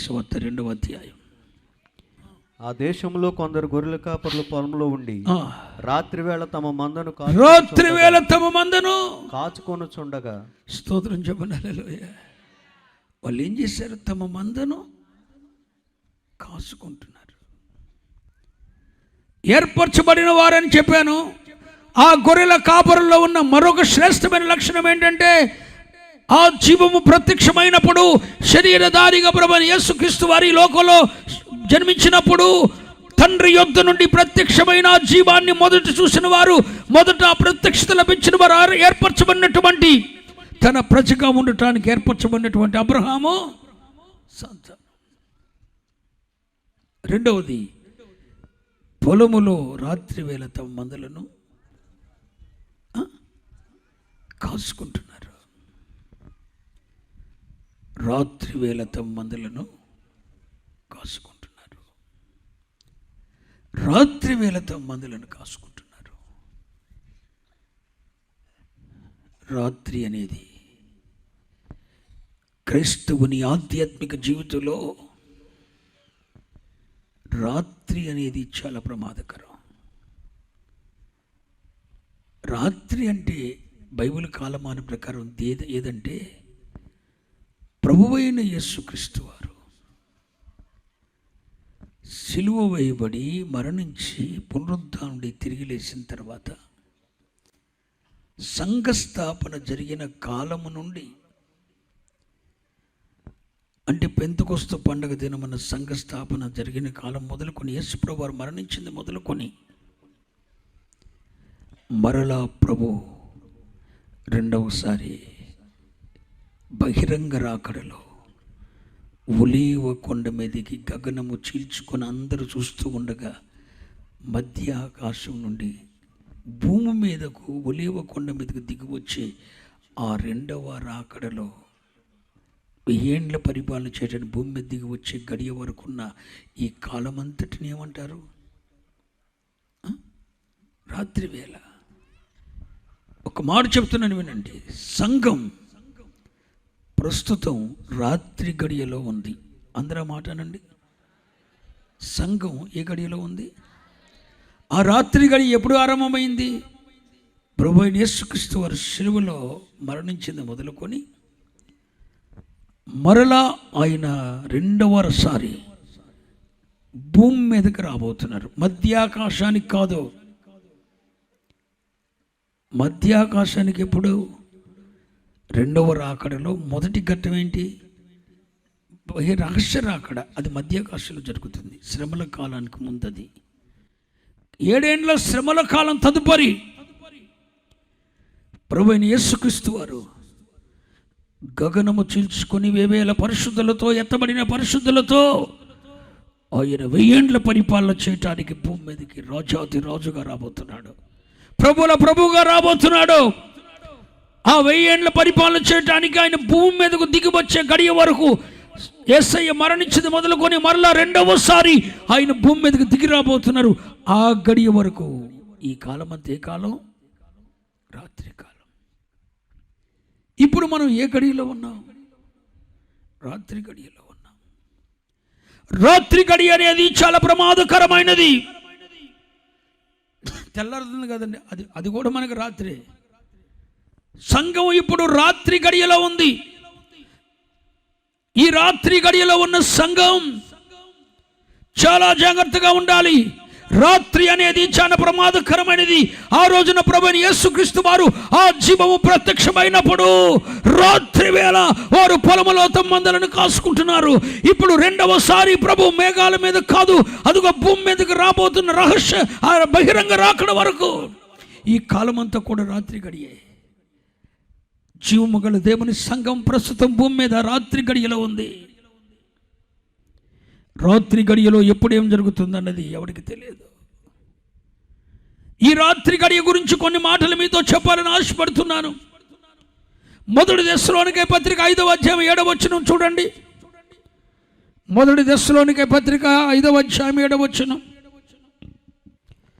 సువార్త 2వ అధ్యాయం. ఆ దేశంలో కొందరు గొర్రెల కాపరులు పొలంలో ఉండి రాత్రివేళ తమ మందను కాచుకొనుచుండగా. స్తోత్రం చెప్పండి. హల్లెలూయా. వాళ్ళు ఏం చేశారు? తమ మందను కాచుకుంటున్నారు. ఏర్పరచబడిన వారని చెప్పాను. ఆ గొర్రెల కాపరుల్లో ఉన్న మరొక శ్రేష్టమైన లక్షణం ఏంటంటే, ఆ జీవము ప్రత్యక్షమైనప్పుడు, శరీరధారిగా ప్రభువైన యేసుక్రీస్తు వారి లోకంలో జన్మించినప్పుడు తండ్రి యొద్ద నుండి ప్రత్యక్షమైన జీవాన్ని మొదట చూసిన వారు, మొదట ఆ ప్రత్యక్షత లభించిన వారు, ఏర్పరచబడినటువంటి తన ప్రజగా ఉండటానికి ఏర్పరచబడినటువంటి అబ్రహాము సంతానం. రెండవది, పొలములో రాత్రి వేళ తమ మందలను కాచుకుంటున్నారు. రాత్రి వేళ తమ మందలను కాచుకుంటున్నారు. రాత్రి వేళ తమ మందలను కాచుకుంటున్నారు. రాత్రి అనేది క్రైస్తవుని ఆధ్యాత్మిక జీవితంలో రాత్రి అనేది చాలా ప్రమాదకరం. రాత్రి అంటే బైబిల్ కాలమాన ప్రకారం ఏదంటే, ప్రభువైన యేసుక్రీస్తు వారు సిలువ వేయబడి మరణించి పునరుద్ధానుడి తిరిగి లేచిన తర్వాత సంఘస్థాపన జరిగిన కాలము నుండి, అంటే పెంతెకొస్తు పండగ దినమున సంఘస్థాపన జరిగిన కాలం మొదలుకొని, యేసుప్రభు వారు మరణించింది మొదలుకొని, మరలా ప్రభు రెండవసారి బహిరంగ రాకడలో ఒలీవ కొండ మీదకి గగనము చీల్చుకొని అందరూ చూస్తూ ఉండగా, మధ్య ఆకాశం నుండి భూమి మీదకు ఒలీవ కొండ మీదకు దిగి వచ్చే ఆ రెండవ రాకడలో 1000 ఏండ్ల పరిపాలన చేయడానికి భూమి మీద దిగి వచ్చే గడియ వరకున్న ఈ కాలమంతటిని ఏమంటారు? రాత్రి వేళ. ఒక మాట చెప్తున్నాను వినండి. సంఘం ప్రస్తుతం రాత్రి గడియలో ఉంది. అందరూ మాటనండి. సంఘం ఏ గడియలో ఉంది? ఆ రాత్రి గడియ ఎప్పుడు ఆరంభమైంది? ప్రభువైన యేసుక్రీస్తు వారు శిలువలో మరణించింది మొదలుకొని, మరలా ఆయన రెండవసారి భూమి మీదకి రాబోతున్నారు. మధ్యాకాశానికి కాదు. మధ్యాకాశానికి ఎప్పుడు? రెండవ రాకడలో మొదటి ఘట్టం ఏంటి? రహస్య రాకడ. అది మధ్యాకాశంలో జరుగుతుంది. శ్రమల కాలానికి ముందది. 7 ఏండ్ల శ్రమల కాలం తదుపరి ప్రభువైన యేసుక్రీస్తు వారు గగనము చీల్చుకొని 1000 పరిశుద్ధులతో, ఎత్తబడిన పరిశుద్ధులతో ఆయన 1000 ఏండ్ల పరిపాలన చేయటానికి భూమి మీదకి రాజాది రాజుగా రాబోతున్నాడు. ప్రభుల ప్రభువుగా రాబోతున్నాడు. ఆ 1000 ఏండ్ల పరిపాలన చేయటానికి ఆయన భూమి మీదకు దిగి వచ్చే గడియ వరకు, యేసయ్య మరణించింది మొదలుకొని మరలా రెండవసారి ఆయన భూమి మీదకు దిగి రాబోతున్నారు. ఆ గడియ వరకు ఈ కాలం అంతా ఏ కాలం? రాత్రి కాలం. ఇప్పుడు మనం ఏ గడియలో ఉన్నాం? రాత్రి గడియలో ఉన్నాం. రాత్రి గడియ అనేది చాలా ప్రమాదకరమైనది. తెల్లారుతుంది కదండి, అది కూడా మనకు రాత్రి. సంఘం ఇప్పుడు రాత్రి గడియలో ఉంది. ఈ రాత్రి గడియలో ఉన్న సంఘం చాలా జాగ్రత్తగా ఉండాలి. రాత్రి అనేది చాలా ప్రమాదకరమైనది. ఆ రోజున ప్రభువైన యేసుక్రీస్తు వారు ఆ జీవము ప్రత్యక్షమైనప్పుడు రాత్రి వేళ వారు పొలములో తమ మందలను కాసుకుంటున్నారు. ఇప్పుడు రెండవసారి ప్రభు మేఘాల మీద కాదు, అదిగో భూమి మీదకి రాబోతున్న రహస్య బహిరంగ రాకడ వరకు ఈ కాలమంతా కూడా రాత్రి గడియే. జీవము గల దేవుని సంఘం ప్రస్తుతం భూమి మీద రాత్రి గడియలో ఉంది. రాత్రి గడియలో ఎప్పుడు ఏం జరుగుతుందన్నది ఎవరికి తెలియదు. ఈ రాత్రి గడియ గురించి కొన్ని మాటలు మీతో చెప్పాలని ఆశపడుతున్నాను. మొదటి దెస్సలోనికే పత్రిక 5వ అధ్యాయం 7వ వచనం చూడండి. మొదటి దెస్సలోనికే పత్రిక 5వ అధ్యాయం 7వ వచనం.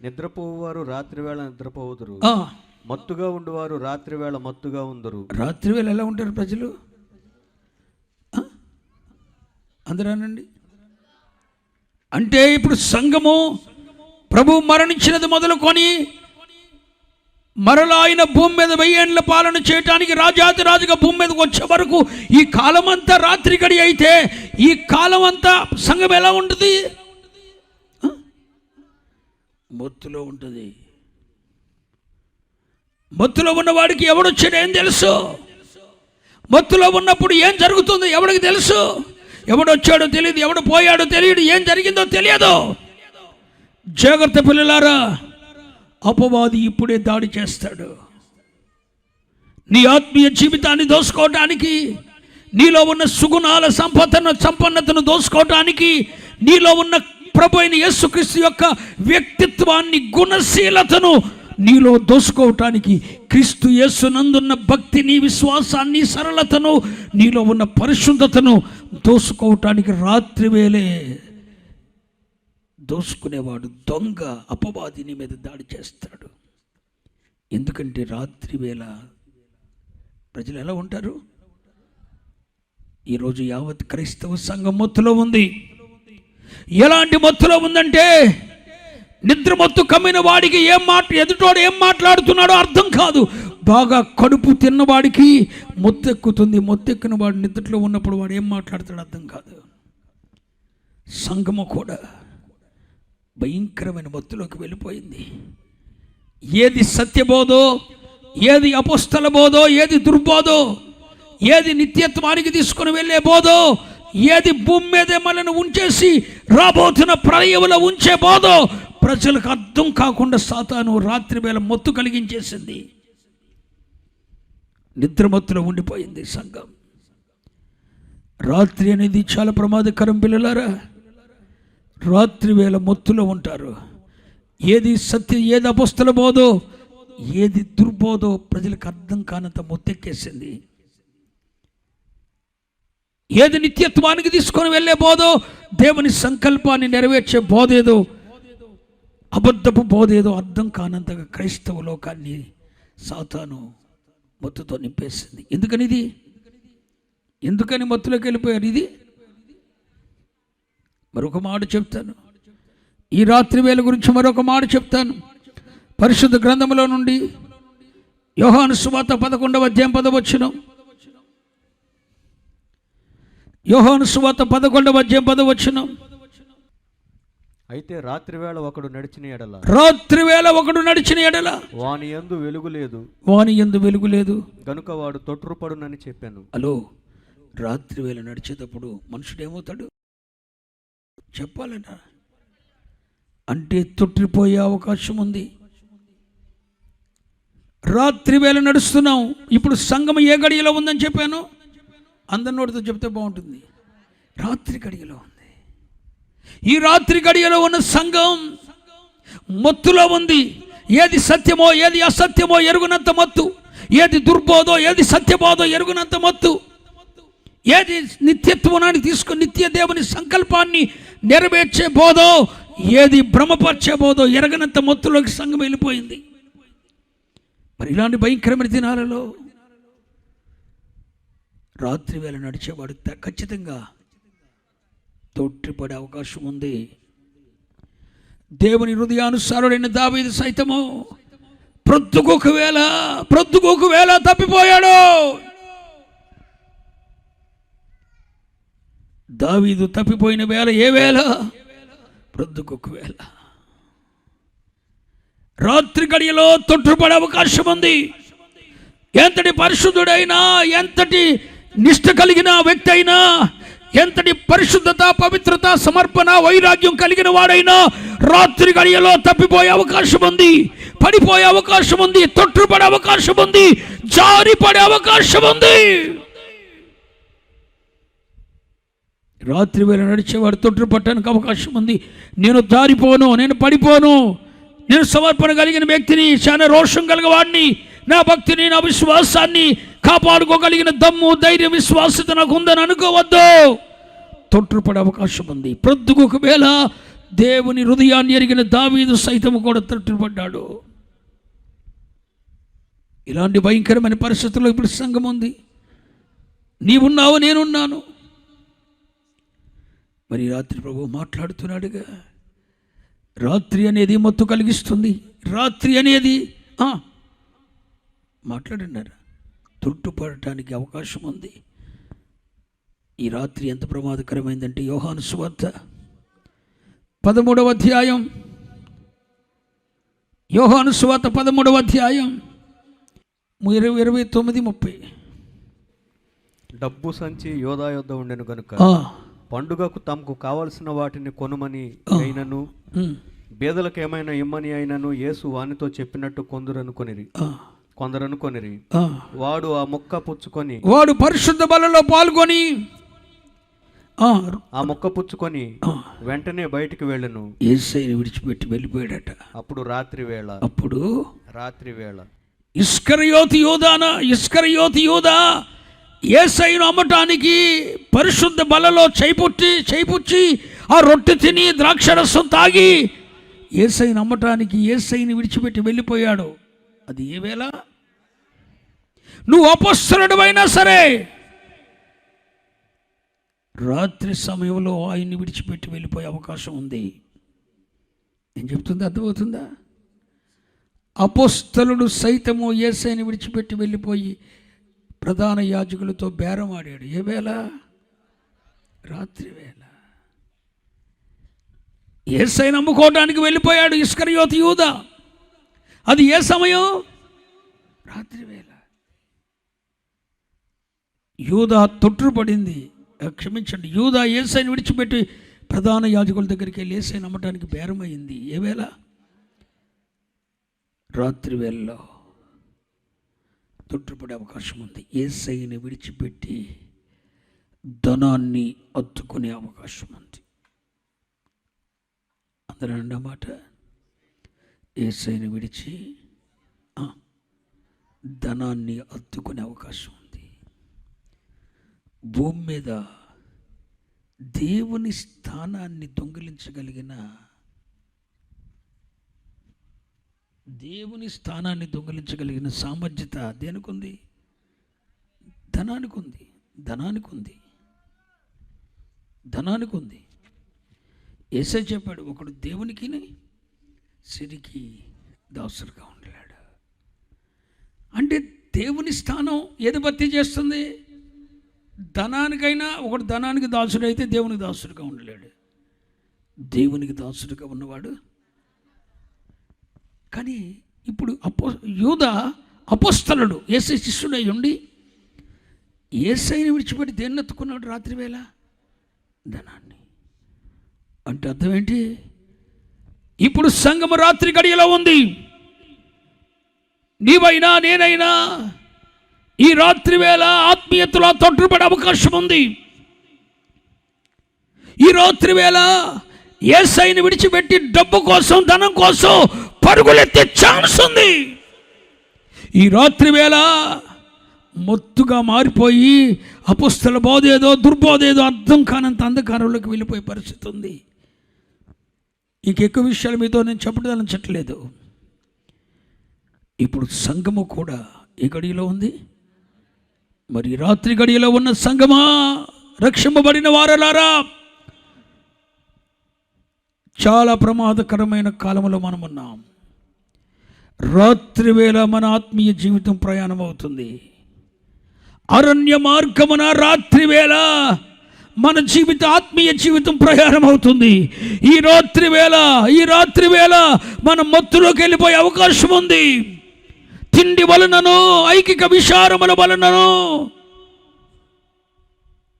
నిద్రపోవారు రాత్రి వేళ నిద్రపోవుదురు, మత్తుగా ఉండువారు రాత్రి వేళ మత్తుగా ఉందరు. రాత్రి వేళ ఎలా ఉంటారు ప్రజలు? అందరానండి. అంటే ఇప్పుడు సంఘము ప్రభు మరణించినది మొదలుకొని మరలా ఆయన భూమి మీద 1000 ఏళ్ల పాలన చేయటానికి రాజాది రాజుగా భూమి మీదకి వచ్చే వరకు ఈ కాలం అంతా రాత్రి గడి అయితే ఈ కాలం అంతా సంఘం ఎలా ఉంటుంది? మత్తులో ఉంటుంది. మత్తులో ఉన్నవాడికి ఎవడొచ్చాడు ఏం తెలుసు? మత్తులో ఉన్నప్పుడు ఏం జరుగుతుందో ఎవడికి తెలుసు? ఎవడొచ్చాడో తెలియదు, ఎవడు పోయాడో తెలియదు, ఏం జరిగిందో తెలియదు. జాగ్రత్త పిల్లలారా, అపవాది ఇప్పుడే దాడి చేస్తాడు. నీ ఆత్మీయ జీవితాన్ని దోసుకోవటానికి, నీలో ఉన్న సుగుణాల సంపన్నతను దోసుకోవటానికి, నీలో ఉన్న ప్రభు అయిన యేసుక్రీస్తు యొక్క వ్యక్తిత్వాన్ని, గుణశీలతను నీలో దోసుకోవటానికి, క్రీస్తు యేసునందున్న భక్తిని, విశ్వాసాన్ని, సరళతను, నీలో ఉన్న పరిశుద్ధతను దోసుకోవటానికి రాత్రి వేళే దోసుకునేవాడు దొంగ అపవాది నీ మీద దాడి చేస్తాడు. ఎందుకంటే రాత్రి వేళ ప్రజలు ఎలా ఉంటారు? ఈరోజు యావత్ క్రైస్తవ సంఘం మత్తులో ఉంది. ఎలాంటి మత్తులో ఉందంటే, నిద్ర మత్తు కమ్మిన వాడికి ఎదుటోడు ఏం మాట్లాడుతున్నాడో అర్థం కాదు. బాగా కడుపు తిన్నవాడికి మొత్తెక్కుతుంది. మొత్తెక్కిన వాడు నిద్రలో ఉన్నప్పుడు వాడు ఏం మాట్లాడతాడో అర్థం కాదు. సంఘము కూడా భయంకరమైన మత్తులోకి వెళ్ళిపోయింది. ఏది సత్యబోధో, ఏది అపోస్తల బోధో, ఏది దుర్బోధో, ఏది నిత్యత్వానికి తీసుకుని వెళ్ళే బోధో, ఏది భూమి మీదే మనల్ని ఉంచేసి రాబోతున్న ప్రళయంలో ఉంచే బోధో ప్రజలకు అర్థం కాకుండా సాతాను రాత్రి వేళ మత్తు కలిగించేసింది. నిద్రమత్తులో ఉండిపోయింది సంఘం. రాత్రి అనేది చాలా ప్రమాదకరం పిల్లలారా. రాత్రి వేళ మత్తులో ఉంటారు. ఏది సత్యం, ఏది అపోస్తల బోధో, ఏది దుర్బోధో ప్రజలకు అర్థం కానంత మొత్తెక్కేసింది. ఏది నిత్యత్వానికి తీసుకొని వెళ్ళే బోధో, దేవుని సంకల్పాన్ని నెరవేర్చే బోధేదో, అబద్ధపు బోధేదో అర్థం కానంతగా క్రైస్తవ లోకాన్ని సాతాను మత్తుతో నింపేసింది. ఎందుకని మత్తులోకి వెళ్ళిపోయారు? ఇది మరొక మాట చెప్తాను. ఈ రాత్రి వేళ గురించి మరొక మాట చెప్తాను. పరిశుద్ధ గ్రంథంలో నుండి యోహాను సువార్త 11వ అధ్యాయం 10వ వచనం. యోహాను సువార్త 11వ అధ్యాయం 10వ వచనం. అయితే రాత్రివేళ ఒకడు నడిచిన ఎడల వాని యందు వెలుగు లేదు గనుక వాడు తొట్రుపడునని చెప్పాను. హలో, రాత్రివేళ నడిచేటప్పుడు మనుషుడు ఏమవుతాడు చెప్పాలన్నా? అంటే తొట్టిపోయే అవకాశం ఉంది. రాత్రి వేళ నడుస్తున్నాం. ఇప్పుడు సంఘం ఏ గడియలో ఉందని చెప్పాను? అందరి నోటితో చెప్తే బాగుంటుంది. రాత్రి గడియలో ఉంది. ఈ రాత్రి గడియలో ఉన్న సంఘం మత్తులో ఉంది. ఏది సత్యమో, ఏది అసత్యమో ఎరుగునంత మత్తు, ఏది దుర్బోధో, ఏది సత్యబోధో ఎరుగునంత మత్తు, ఏది నిత్యత్వాన్ని తీసుకుని నిత్య దేవుని సంకల్పాన్ని నెరవేర్చే బోధో, ఏది భ్రమపరిచే బోధో ఎరగనంత మత్తులోకి సంఘం వెళ్ళిపోయింది. మరి ఇలాంటి భయంకరమైన దినాలలో రాత్రి వేళ నడిచేవాడు ఖచ్చితంగా తొట్టిపడే అవకాశం ఉంది. దేవుని హృదయానుసారుడైన దావీదు సైతము ప్రొద్దుకొక వేళ తప్పిపోయాడు. దావీదు తప్పిపోయిన వేళ ఏ వేళ? ప్రొద్దుకొక వేళ. రాత్రి గడియలో తొట్టుపడే అవకాశం ఉంది. ఎంతటి పరిశుద్ధుడైనా, ఎంతటి నిష్ఠ కలిగిన వ్యక్తి అయినా, ఎంతటి పరిశుద్ధత, పవిత్రత, సమర్పణ, వైరాగ్యం కలిగిన వాడైనా రాత్రి గడియలో తప్పిపోయే అవకాశం ఉంది, పడిపోయే అవకాశం ఉంది, తొట్టుపడే అవకాశం ఉంది, జారిపడే అవకాశం ఉంది. రాత్రి వేళ నడిచేవాడు తొట్టు పట్టడానికి అవకాశం ఉంది. నేను జారిపోను, నేను పడిపోను, నేను సమర్పణ కలిగిన వ్యక్తిని, చాలా రోషం కలిగినవాడిని, నా భక్తిని, నా విశ్వాసాన్ని కాపాడుకోగలిగిన దమ్ము, ధైర్యం, విశ్వాసత నాకు ఉందని అనుకోవద్దు. తొట్టుపడే అవకాశం ఉంది. ప్రొద్దుకొక వేళ దేవుని హృదయాన్ని ఎరిగిన దావీదు సైతము కూడా తొట్టుపడ్డాడు. ఇలాంటి భయంకరమైన పరిస్థితుల్లో ఇప్పుడు సంఘం ఉంది. నీవున్నావు, నేనున్నాను. మరి రాత్రి ప్రభు మాట్లాడుతున్నాడుగా, రాత్రి అనేది మత్తు కలిగిస్తుంది, రాత్రి అనేది మాట్లాడినారు, తొట్టుపడటానికి అవకాశం ఉంది. ఈ రాత్రి ఎంత ప్రమాదకరమైందంటే యోహాను సువార్త 13వ అధ్యాయం, యోహాను సువార్త 13వ అధ్యాయం 29-30. డబ్బు సంచి యోధా యొద్ద ఉండెను గనుక పండుగకు తమకు కావలసిన వాటిని కొనుమని అయినను బేదలకు ఏమైనా ఇమ్మని అయినను యేసు వానితో చెప్పినట్టు కొందరనుకొనిరి. వాడు ఆ మొక్క పుచ్చుకొని, వాడు పరిశుద్ధ బలలో పాల్గొని ఆ మొక్క పుచ్చుకొని వెంటనే బయటికి వెళ్ళను. యేసయ్యను విడిచిపెట్టి వెళ్ళిపోయాడట. అప్పుడు రాత్రి వేళ ఇస్కరియోతు యోధా యేసయ్యను అమ్మటానికి పరిశుద్ధ బలలో చేపుచ్చి ఆ రొట్టె తిని ద్రాక్షరసం తాగి యేసయ్యను అమ్మటానికి యేసయ్యను విడిచిపెట్టి వెళ్ళిపోయాడు. అది ఏ వేళ? నువ్వు అపొస్తలుడవైనా సరే రాత్రి సమయంలో ఆయన్ని విడిచిపెట్టి వెళ్ళిపోయే అవకాశం ఉంది. ఏం చెప్తుందో అర్థమవుతుందా? అపొస్తలుడు సైతము యేసయ్యను విడిచిపెట్టి వెళ్ళిపోయి ప్రధాన యాజకులతో బేరం ఆడాడు. ఏ వేళ? రాత్రి వేళ. యేసయ్యను నమ్ముకోవడానికి వెళ్ళిపోయాడు ఇస్కరియోతు యూదా. అది ఏ సమయం? రాత్రి వేళ. యూదా తొట్టుపడింది, క్షమించండి, యూదా యేసయ్యను విడిచిపెట్టి ప్రధాన యాజకుల దగ్గరికి వెళ్ళి యేసయ్యను నమ్మటానికి బేరమైంది. ఏ వేళ? రాత్రి వేళలో తొట్టుపడే అవకాశం ఉంది. యేసయ్యను విడిచిపెట్టి ధనాన్ని అత్తుకునే అవకాశం ఉంది. అందరూ అన్నమాట, యేసయ్యను విడిచి ధనాన్ని అత్తుకునే అవకాశం ఉంది. భూమి మీద దేవుని స్థానాన్ని దొంగిలించగలిగిన సామర్థ్యత దేనికి ఉంది? ధనానికి ఉంది. యేసయ్య చెప్పాడు, ఒకడు దేవునికి సిరికి దాసుడుగా ఉండలేడు. అంటే దేవుని స్థానం ఏది భర్తీ చేస్తుంది? ధనానికైనా. ఒకడు ధనానికి దాసుడైతే దేవునికి దాసుడుగా ఉండలేడు. దేవునికి దాసుడుగా ఉన్నవాడు. కానీ ఇప్పుడు యూదా అపొస్తలుడు, యేసయ్య శిష్యుడై ఉండి యేసయ్యను విడిచిపెట్టి దేన్ని ఎత్తుకున్నాడు? రాత్రి వేళ ధనాన్ని. అంటే అర్థం ఏంటి? ఇప్పుడు సంఘము రాత్రి గడియలో ఉంది. నీవైనా నేనైనా ఈ రాత్రి వేళ ఆత్మీయతలో తొట్టుపడే అవకాశం ఉంది. ఈ రాత్రి వేళ యేసయ్యను విడిచిపెట్టి డబ్బు కోసం, ధనం కోసం పరుగులెత్తే ఛాన్స్ ఉంది. ఈ రాత్రి వేళ మొత్తుగా మారిపోయి అపొస్తల బోధేదో దుర్బోధేదో అర్థం కానంత అంధకారంలోకి వెళ్ళిపోయే పరిస్థితి ఉంది. ఇంకెక్కువ విషయాలు మీతో నేను చెప్పట్లేదు. ఇప్పుడు సంఘము కూడా ఈ గడియలో ఉంది. మరి రాత్రి గడియలో ఉన్న సంఘమా, రక్షింపబడిన వారలారా, చాలా ప్రమాదకరమైన కాలంలో మనం ఉన్నాం. రాత్రి వేళ మన ఆత్మీయ జీవితం ప్రయాణం అవుతుంది. అరణ్య మార్గమున రాత్రి వేళ మన ఆత్మీయ జీవితం ప్రయాణం అవుతుంది. ఈ రాత్రి వేళ మనం మత్తులోకి వెళ్ళిపోయే అవకాశం ఉంది. తిండి వలనను, ఐకిక విచారముల వలనను,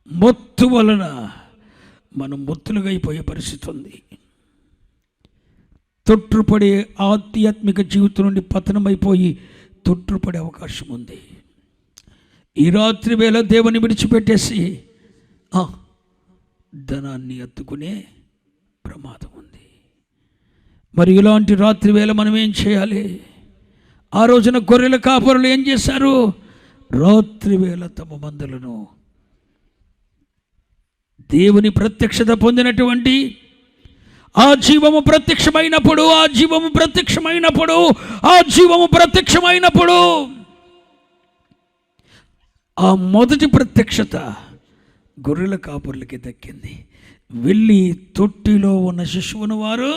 మత్తు వలన మనం మత్తులుగా అయిపోయే పరిస్థితి ఉంది. తొట్టుపడే ఆధ్యాత్మిక జీవితం నుండి పతనమైపోయి తొట్టుపడే అవకాశం ఉంది. ఈ రాత్రి వేళ దేవుని విడిచిపెట్టేసి ధనాన్ని ఎత్తుకునే ప్రమాదం ఉంది. మరి ఇలాంటి రాత్రి వేళ మనం ఏం చేయాలి? ఆ రోజున గొర్రెల కాపరులు ఏం చేశారు? రాత్రి వేళ తమ మందలను దేవుని ప్రత్యక్షత పొందినటువంటి ఆ జీవము ప్రత్యక్షమైనప్పుడు ఆ మొదటి ప్రత్యక్షత గొర్రెల కాపరులకి దక్కింది. వెళ్ళి తొట్టిలో ఉన్న శిశువును వారు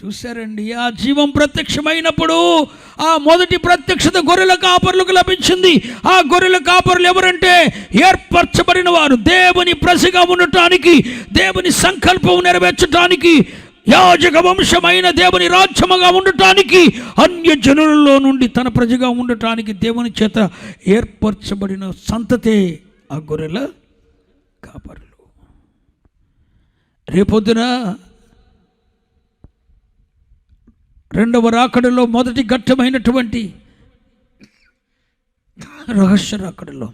చూశారండి. ఆ జీవం ప్రత్యక్షమైనప్పుడు ఆ మొదటి ప్రత్యక్షత గొర్రెల కాపరులకు లభించింది. ఆ గొర్రెల కాపరులు ఎవరంటే ఏర్పరచబడిన వారు, దేవుని ప్రజగా ఉండటానికి, దేవుని సంకల్పం నెరవేర్చడానికి, యాజక వంశమైన దేవుని రాజ్యముగా ఉండటానికి, అన్య జనులలో నుండి తన ప్రజగా ఉండటానికి దేవుని చేత ఏర్పరచబడిన సంతతే ఆ గొర్రెల కాపరులు. రేపొద్దున రెండవ రాకడలో మొదటి ఘట్టమైనటువంటి రహస్య రాకడలో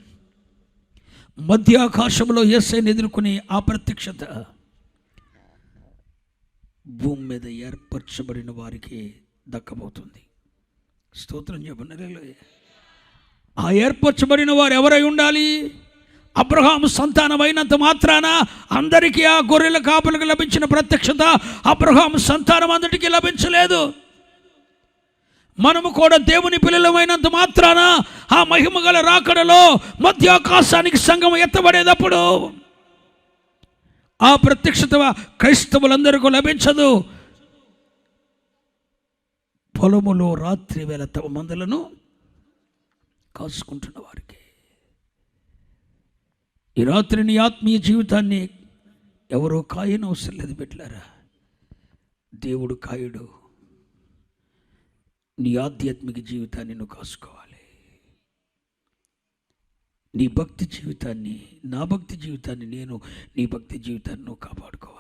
మధ్య ఆకాశంలో యేసుని ఎదుర్కొనే ఆ ప్రత్యక్షత భూమి మీద ఏర్పరచబడిన వారికి దక్కబోతుంది. స్తోత్రం చెప్పండి. ఆ ఏర్పరచబడిన వారు ఎవరై ఉండాలి? అబ్రహాము సంతానమైనంత మాత్రాన అందరికీ ఆ గొర్రెల కాపులకు లభించిన ప్రత్యక్షత అబ్రహాము సంతానం అందరికీ లభించలేదు. మనము కూడా దేవుని పిల్లలమైనంత మాత్రాన ఆ మహిమ గల రాకడలో మధ్య ఆకాశానికి సంఘం ఎత్తబడేటప్పుడు ఆ ప్రత్యక్షత క్రైస్తవులందరికీ లభించదు. పొలములో రాత్రి వేళ తమ మందలను కాసుకుంటున్న వారికి. ఈ రాత్రి నీ ఆత్మీయ జీవితాన్ని ఎవరో కాయనవసరం లేదు బిడ్డలారా. దేవుడు కాయుడు. నీ ఆధ్యాత్మిక జీవితాన్ని నువ్వు కాసుకోవాలి. నీ భక్తి జీవితాన్ని, నా భక్తి జీవితాన్ని నేను, నీ భక్తి జీవితాన్ని నువ్వు కాపాడుకోవాలి.